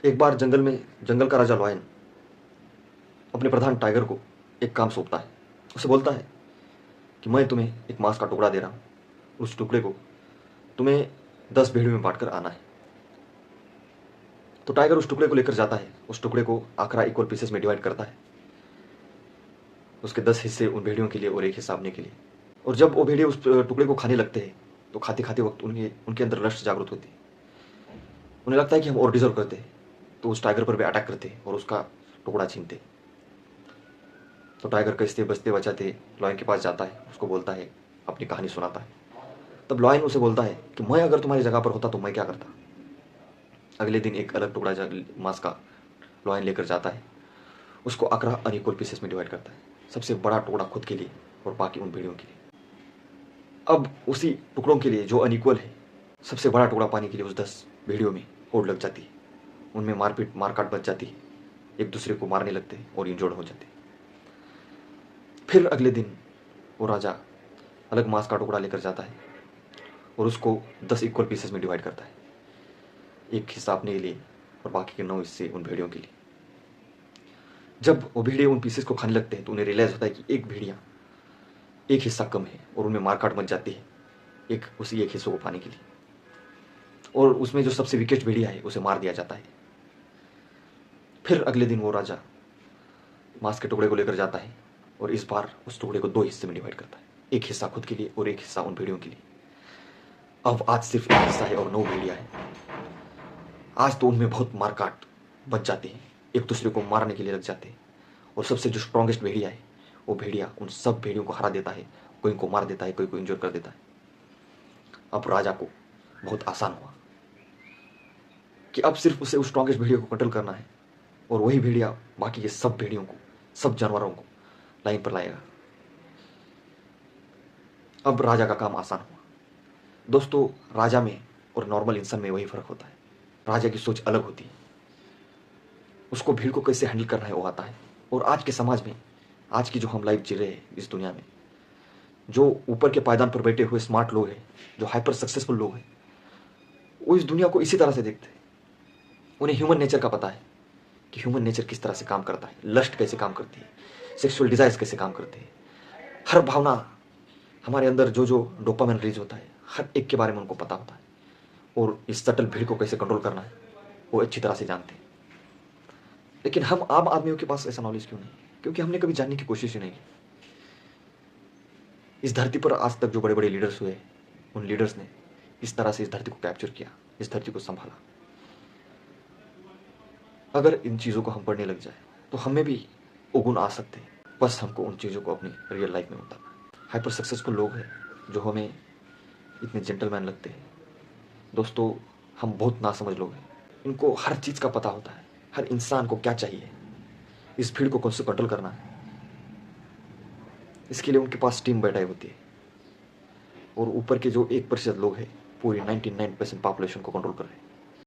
एक बार जंगल का राजा लॉयन अपने प्रधान टाइगर को एक काम सौंपता है। उसे बोलता है कि मैं तुम्हें एक मांस का टुकड़ा दे रहा हूँ, उस टुकड़े को तुम्हें 10 भेड़ियों में बांटकर आना है। तो टाइगर उस टुकड़े को लेकर जाता है, उस टुकड़े को आखिर इक्वल पीसेस में डिवाइड करता है, उसके 10 हिस्से उन भेड़ियों के लिए और एक हिस्सा अपने के लिए। और जब वो भेड़िए उस टुकड़े को खाने लगते हैं तो खाते खाते वक्त उनके अंदर लस्ट जागृत होती है। उन्हें लगता है कि हम और डिजर्व करते हैं, तो उस टाइगर पर भी अटैक करते हैं और उसका टुकड़ा छीनते। तो टाइगर कैसे बचते बचाते लॉयन के पास जाता है, उसको बोलता है, अपनी कहानी सुनाता है। तब लॉयन उसे बोलता है कि मैं अगर तुम्हारी जगह पर होता तो मैं क्या करता। अगले दिन एक अलग टुकड़ा मांस का लॉयन लेकर जाता है, उसको 11 अनइक्वल पीसेस में डिवाइड करता है, सबसे बड़ा टुकड़ा खुद के लिए और बाकी उन भेड़ियों के लिए। अब उसी टुकड़ों के लिए जो अनइक्वल है, सबसे बड़ा टुकड़ा पाने के लिए उस 10 भेड़ियों में होड़ लग जाती है, उनमें मारपीट मारकाट बच जाती है, एक दूसरे को मारने लगते हैं और इंजोर्ड हो जाते हैं। फिर अगले दिन वो राजा अलग मांस का टुकड़ा लेकर जाता है और उसको 10 इक्वल पीसेस में डिवाइड करता है, एक हिस्सा अपने लिए और बाकी के 9 हिस्से उन भेड़ियों के लिए। जब वो भेड़िए उन पीसेस को खाने लगते हैं तो उन्हें रियलाइज होता है कि एक भेड़िया एक हिस्सा कम है और उनमें मारकाट मच जाती है उसी एक हिस्से को पाने के लिए, और उसमें जो सबसे वीकेस्ट भेड़िया है उसे मार दिया जाता है। फिर अगले दिन वो राजा मांस के टुकड़े को लेकर जाता है और इस बार उस टुकड़े को 2 हिस्से में डिवाइड करता है, एक हिस्सा खुद के लिए और एक हिस्सा उन भेड़ियों के लिए। अब आज सिर्फ एक हिस्सा है और 9 भेड़िया है। आज तो उनमें बहुत मारकाट बच जाते हैं, एक दूसरे को मारने के लिए लग जाते हैं, और सबसे जो स्ट्रॉन्गेस्ट भेड़िया है वो भेड़िया उन सब भेड़ियों को हरा देता है, कोई को मार देता है, कोई को इंजोर कर देता है। अब राजा को बहुत आसान हुआ कि अब सिर्फ उसे उस स्ट्रॉन्गेस्ट भेड़िया को कंट्रोल करना है और वही भेड़िया बाकी के सब भेड़ियों को, सब जानवरों को लाइन पर लाएगा। अब राजा का काम आसान हुआ। दोस्तों, राजा में और नॉर्मल इंसान में वही फर्क होता है, राजा की सोच अलग होती है, उसको भीड़ को कैसे हैंडल करना है वो आता है। और आज के समाज में, आज की जो हम लाइफ जी रहे हैं इस दुनिया में, जो ऊपर के पायदान पर बैठे हुए स्मार्ट लोग हैं, जो हाइपर सक्सेसफुल लोग हैं, वो इस दुनिया को इसी तरह से देखते हैं। उन्हें ह्यूमन नेचर का पता है कि ह्यूमन नेचर किस तरह से काम करता है, लस्ट कैसे काम करती है, सेक्सुअल डिजायर्स कैसे काम करते हैं, हर भावना हमारे अंदर जो जो डोपामाइन रिलीज होता है, हर एक के बारे में उनको पता होता है, और इस सटल भीड़ को कैसे कंट्रोल करना है वो अच्छी तरह से जानते हैं। लेकिन हम आम आदमियों के पास ऐसा नॉलेज क्यों नहीं? क्योंकि हमने कभी जानने की कोशिश ही नहीं की। इस धरती पर आज तक जो बड़े बड़े लीडर्स हुए, उन लीडर्स ने इस तरह से इस धरती को कैप्चर किया, इस धरती को संभाला। अगर इन चीज़ों को हम पढ़ने लग जाए तो हमें भी वो गुण आ सकते हैं, बस हमको उन चीज़ों को अपनी रियल लाइफ में उतारना है। हाइपर सक्सेसफुल लोग हैं जो हमें इतने जेंटलमैन लगते हैं, दोस्तों हम बहुत नासमझ लोग हैं। इनको हर चीज़ का पता होता है, हर इंसान को क्या चाहिए, इस भीड़ को कौन से कंट्रोल करना है, इसके लिए उनके पास टीम बैठाई होती है। और ऊपर के जो 1% लोग हैं पूरी 99% पॉपुलेशन को कंट्रोल कर रहे हैं।